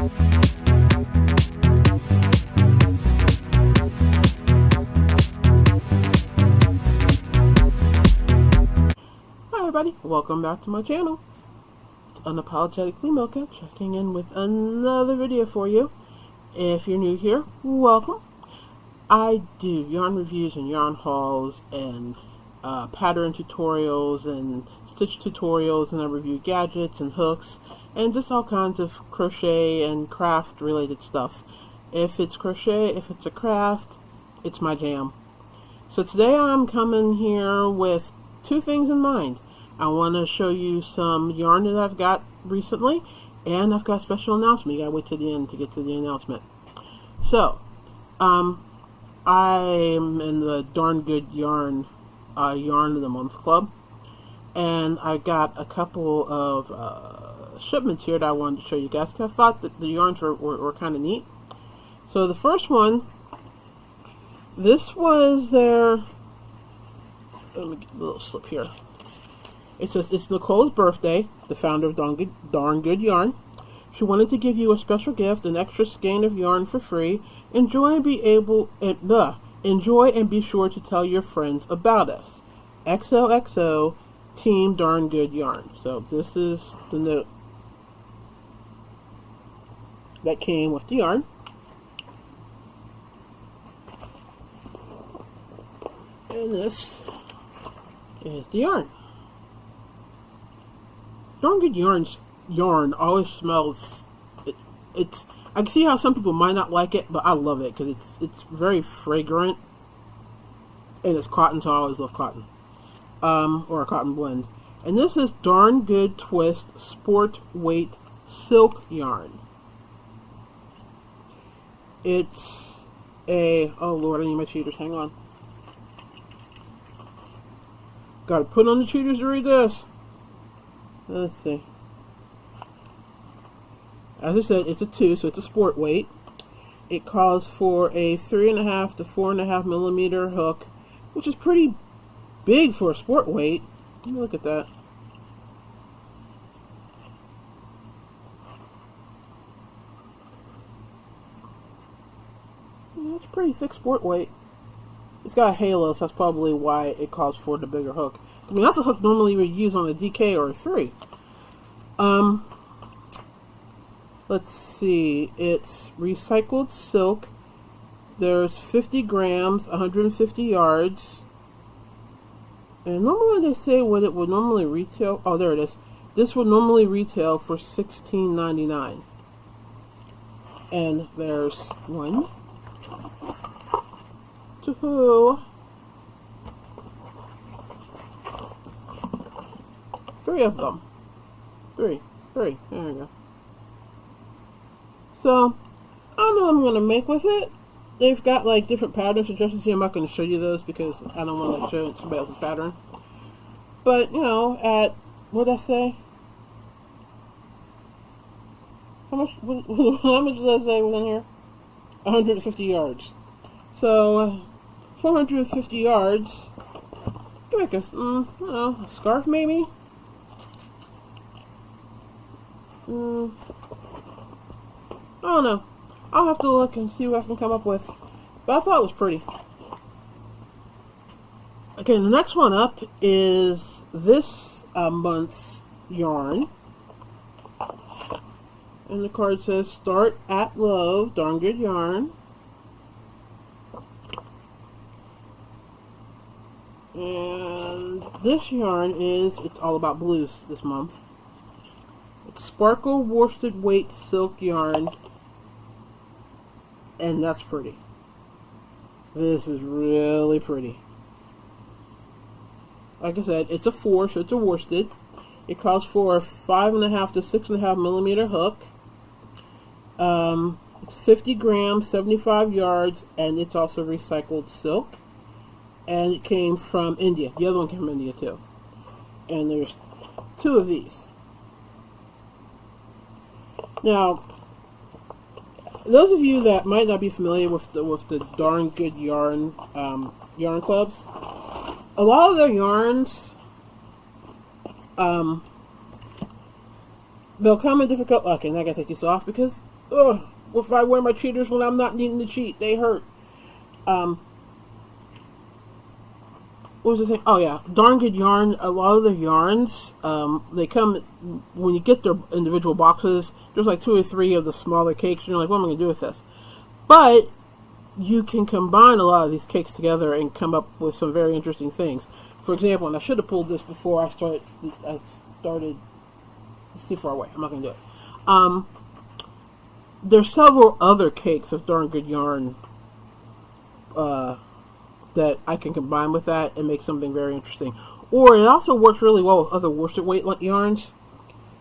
Hi everybody, welcome back to my channel. It's Unapologetically Milka checking in with another video for you. If you're new here, welcome. I do yarn reviews and yarn hauls and pattern tutorials and stitch tutorials, and I review gadgets and hooks and just all kinds of crochet and craft related stuff. If it's crochet, if it's a craft, it's my jam. So today I'm coming here with two things in mind. I want to show you some yarn that I've got recently, and I've got a special announcement. You gotta wait till the end to get to the announcement. So, I'm in the Darn Good Yarn Yarn of the Month Club, and I got a couple of shipments here that I wanted to show you guys because I thought that the yarns were kind of neat. So the first one, this was their, let me get a little slip here. It says, it's Nicole's birthday, the founder of Darn Good Yarn. She wanted to give you a special gift, an extra skein of yarn for free. Enjoy and be sure to tell your friends about us. XOXO Team Darn Good Yarn. So this is the note that came with the yarn. And this is the yarn. Darn Good yarn always smells. It's. I can see how some people might not like it, but I love it because it's very fragrant, and it's cotton, so I always love cotton, or a cotton blend. And this is Darn Good Twist Sport Weight Silk Yarn. It's a, oh Lord, I need my cheaters. Hang on. Got to put on the cheaters to read this. Let's see. As I said, it's a 2, so it's a sport weight. It calls for a 3.5 to 4.5 millimeter hook, which is pretty big for a sport weight. Let me look at that. Yeah, it's a pretty thick sport weight. It's got a halo, so that's probably why it calls for the bigger hook. I mean, that's a hook normally you would use on a DK or a 3. Let's see. It's recycled silk. There's 50 grams, 150 yards. And normally they say what it would normally retail. Oh, there it is. This would normally retail for $16.99. And there's 1, 2, 3 of them. Three. There we go. So, I don't know what I'm going to make with it. They've got like different pattern suggestions here. I'm not going to show you those because I don't want to show somebody else's pattern. But, you know, at, what did I say? How much did I say was in here? 150 yards. So, 450 yards. You make a, I don't know, a scarf maybe? I don't know. I'll have to look and see what I can come up with. But I thought it was pretty. Okay, the next one up is this month's yarn. And the card says, Start at Love, Darn Good Yarn. And this yarn is, it's all about blues this month. It's Sparkle Worsted Weight Silk Yarn. And that's pretty. This is really pretty. Like I said, it's a 4, so it's a worsted. It calls for a 5.5 to 6.5 millimeter hook. It's 50 grams, 75 yards, and it's also recycled silk. And it came from India. The other one came from India too. And there's 2 of these. Now, those of you that might not be familiar with the Darn Good Yarn yarn clubs, a lot of their yarns They'll come in different colors. Okay, now I gotta take this off because, if I wear my cheaters when I'm not needing to cheat, they hurt. What was the thing? Oh yeah, Darn Good Yarn. A lot of the yarns, they come when you get their individual boxes. There's like 2 or 3 of the smaller cakes. And you're like, what am I gonna do with this? But you can combine a lot of these cakes together and come up with some very interesting things. For example, and I should have pulled this before I started. It's too far away. I'm not gonna do it. There's several other cakes of Darn Good Yarn that I can combine with that and make something very interesting. Or it also works really well with other worsted weight yarns.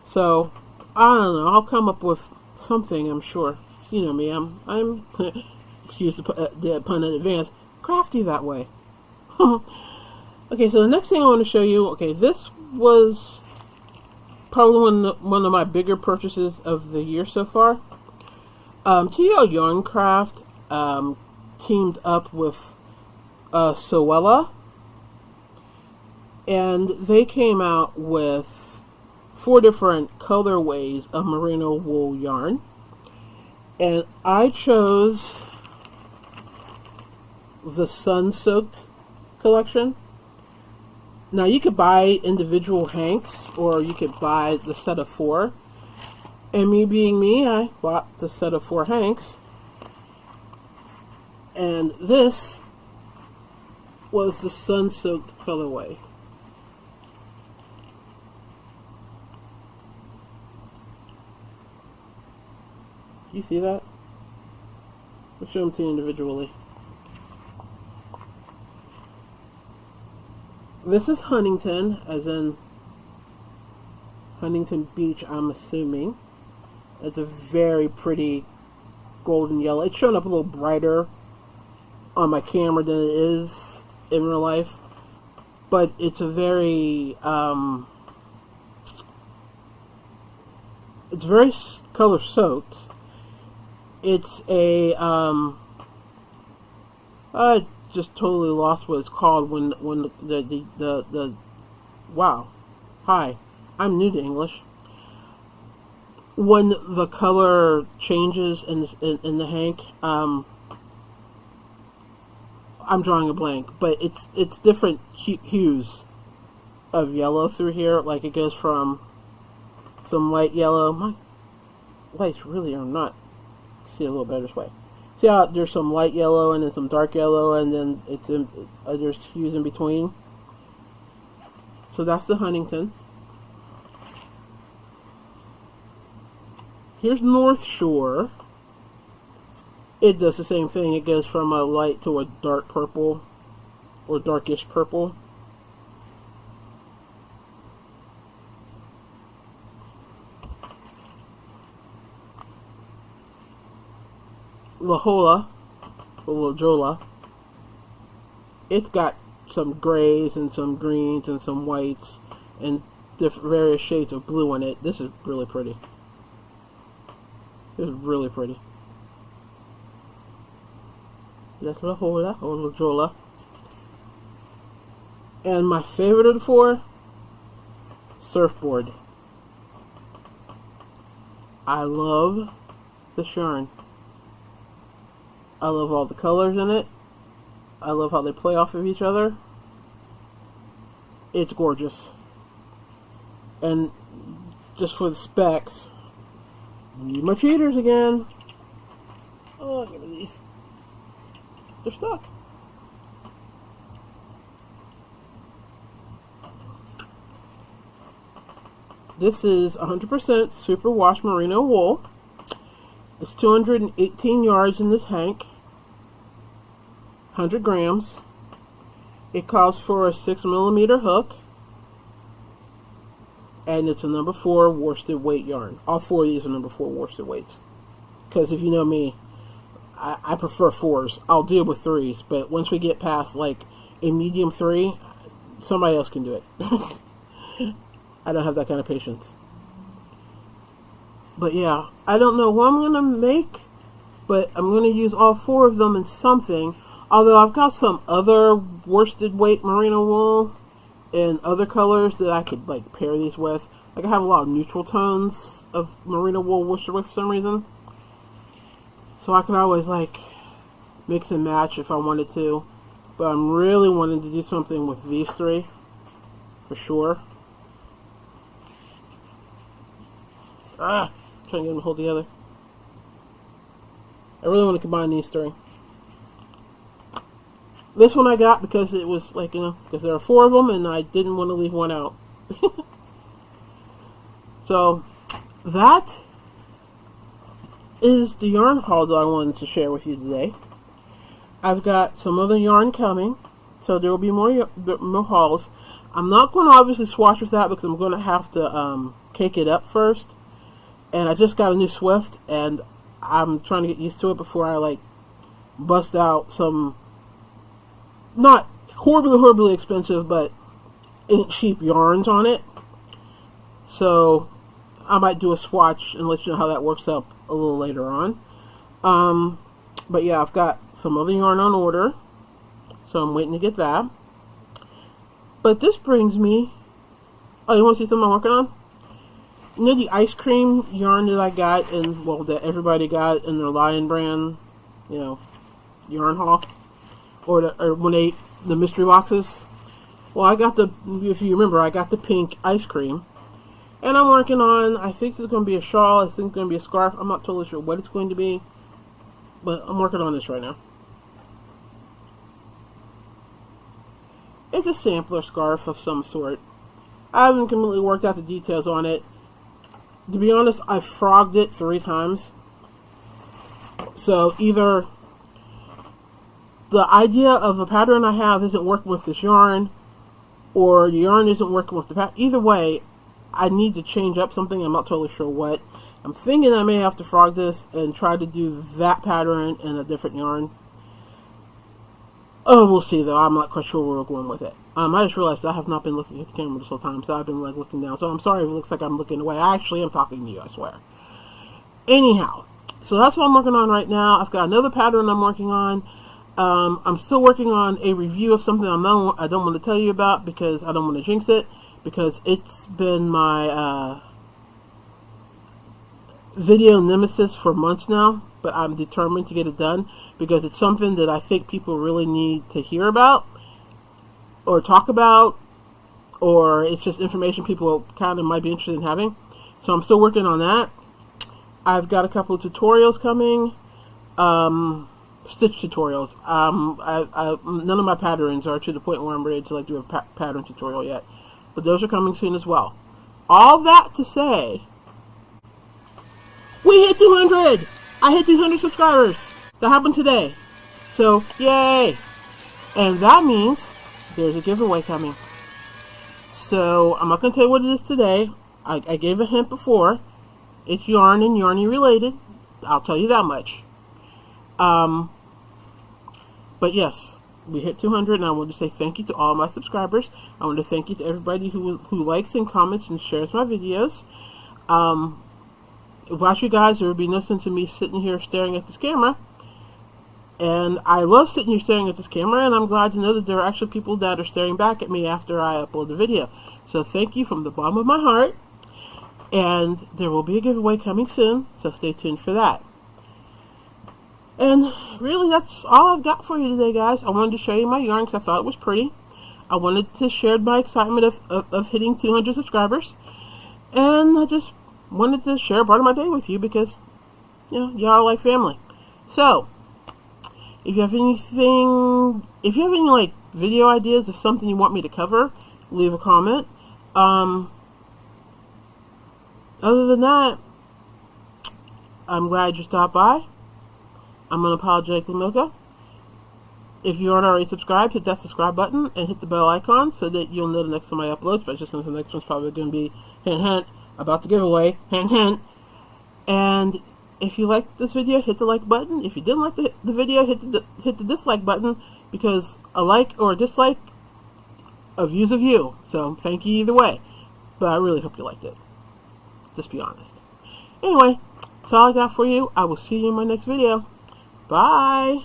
So I don't know. I'll come up with something. I'm sure. You know me. I'm excuse the pun in advance. Crafty that way. Okay. So the next thing I want to show you. Okay, this was probably one of my bigger purchases of the year so far. TL Yarncraft teamed up with Sewella, and they came out with 4 different colorways of merino wool yarn, and I chose the Sun Soaked collection. Now you could buy individual hanks, or you could buy the set of 4. And me being me, I bought the set of 4 hanks. And this was the Sun Soaked colorway. You see that? I'll show them to you individually. This is Huntington, as in Huntington Beach, I'm assuming. It's a very pretty golden yellow. It's showing up a little brighter on my camera than it is in real life. But it's a very, it's very color soaked. It's a, I just totally lost what it's called when the wow. Hi, I'm new to English. When the color changes in the hank, I'm drawing a blank, but it's different hues of yellow through here. Like it goes from some light yellow. My lights really are not. See a little better this way. See how there's some light yellow and then some dark yellow, and then there's hues in between. So that's the Huntington. Here's North Shore. It does the same thing. It goes from a light to a dark purple, or darkish purple. La Jolla. It's got some grays and some greens and some whites and various shades of blue in it. This is really pretty. This is really pretty. That's La Jolla. And my favorite of the 4, Surfboard. I love this yarn. I love all the colors in it. I love how they play off of each other. It's gorgeous. And just for the specs, need my cheaters again. Oh, look at these. They're stuck. This is 100% superwash merino wool. It's 218 yards in this hank. 100 grams. It calls for a 6mm hook. And it's a number 4 worsted weight yarn. All 4 of these are number 4 worsted weights. Because if you know me, I prefer 4s. I'll deal with 3s. But once we get past like a medium 3, somebody else can do it. I don't have that kind of patience. But yeah, I don't know what I'm going to make, but I'm going to use all 4 of them in something. Although I've got some other worsted weight merino wool in other colors that I could like pair these with. Like, I have a lot of neutral tones of merino wool worsted weight for some reason. So I can always, like, mix and match if I wanted to. But I'm really wanting to do something with these three, for sure. Trying to get them to hold together. I really want to combine these three. This one I got because it was like, because there are 4 of them and I didn't want to leave one out. So, that is the yarn haul that I wanted to share with you today. I've got some other yarn coming, so there will be more hauls. I'm not going to obviously swatch with that because I'm going to have to cake it up first. And I just got a new Swift, and I'm trying to get used to it before I, like, bust out some, not horribly expensive, but cheap yarns on it. So I might do a swatch and let you know how that works up a little later on. But yeah, I've got some other yarn on order, so I'm waiting to get that. But this brings me, oh, you want to see something I'm working on? You know the ice cream yarn that I got, and well, that everybody got in their Lion brand, yarn haul, or when they the mystery boxes. Well, I got the, if you remember, I got the pink ice cream, and I'm working on, I think it's going to be a shawl, I think it's going to be a scarf. I'm not totally sure what it's going to be, but I'm working on this right now. It's a sampler scarf of some sort. I haven't completely worked out the details on it. To be honest, I frogged it 3 times. So either the idea of a pattern I have isn't working with this yarn, or the yarn isn't working with the pattern. Either way, I need to change up something. I'm not totally sure what. I'm thinking I may have to frog this and try to do that pattern in a different yarn. Oh, we'll see though. I'm not quite sure where we're going with it. I just realized I have not been looking at the camera this whole time, so I've been like looking down. So I'm sorry if it looks like I'm looking away. I actually am talking to you, I swear. Anyhow, so that's what I'm working on right now. I've got another pattern I'm working on. I'm still working on a review of something I don't want to tell you about because I don't want to jinx it, because it's been my video nemesis for months now, but I'm determined to get it done because it's something that I think people really need to hear about or talk about, or it's just information people kind of might be interested in having. So I'm still working on that. I've got a couple of tutorials coming, stitch tutorials. None of my patterns are to the point where I'm ready to like do a pattern tutorial yet, but those are coming soon as well. All that to say, we hit 200! I hit 200 subscribers! That happened today. So, yay! And that means there's a giveaway coming. So, I'm not going to tell you what it is today. I gave a hint before. It's yarn and yarny related. I'll tell you that much. But yes, we hit 200, and I want to say thank you to all my subscribers. I want to thank you to everybody who likes and comments and shares my videos. Without you guys, there would be no sense in me sitting here staring at this camera. And I love sitting here staring at this camera, and I'm glad to know that there are actually people that are staring back at me after I upload the video. So thank you from the bottom of my heart. And there will be a giveaway coming soon, so stay tuned for that. And really, that's all I've got for you today, guys. I wanted to show you my yarn because I thought it was pretty. I wanted to share my excitement of hitting 200 subscribers. And I just wanted to share part of my day with you because, y'all are like family. So, if you have any like video ideas of something you want me to cover, leave a comment. Other than that, I'm glad you stopped by. I'm Unapologetically Milka. If you aren't already subscribed, hit that subscribe button and hit the bell icon so that you'll know the next time I upload, especially since the next one's probably going to be, hint hint, about the giveaway, hint hint. And if you liked this video, hit the like button. If you didn't like the video, hit the dislike button, because a like or a dislike, a view's a view. So thank you either way. But I really hope you liked it. Just be honest. Anyway, that's all I got for you. I will see you in my next video. Bye!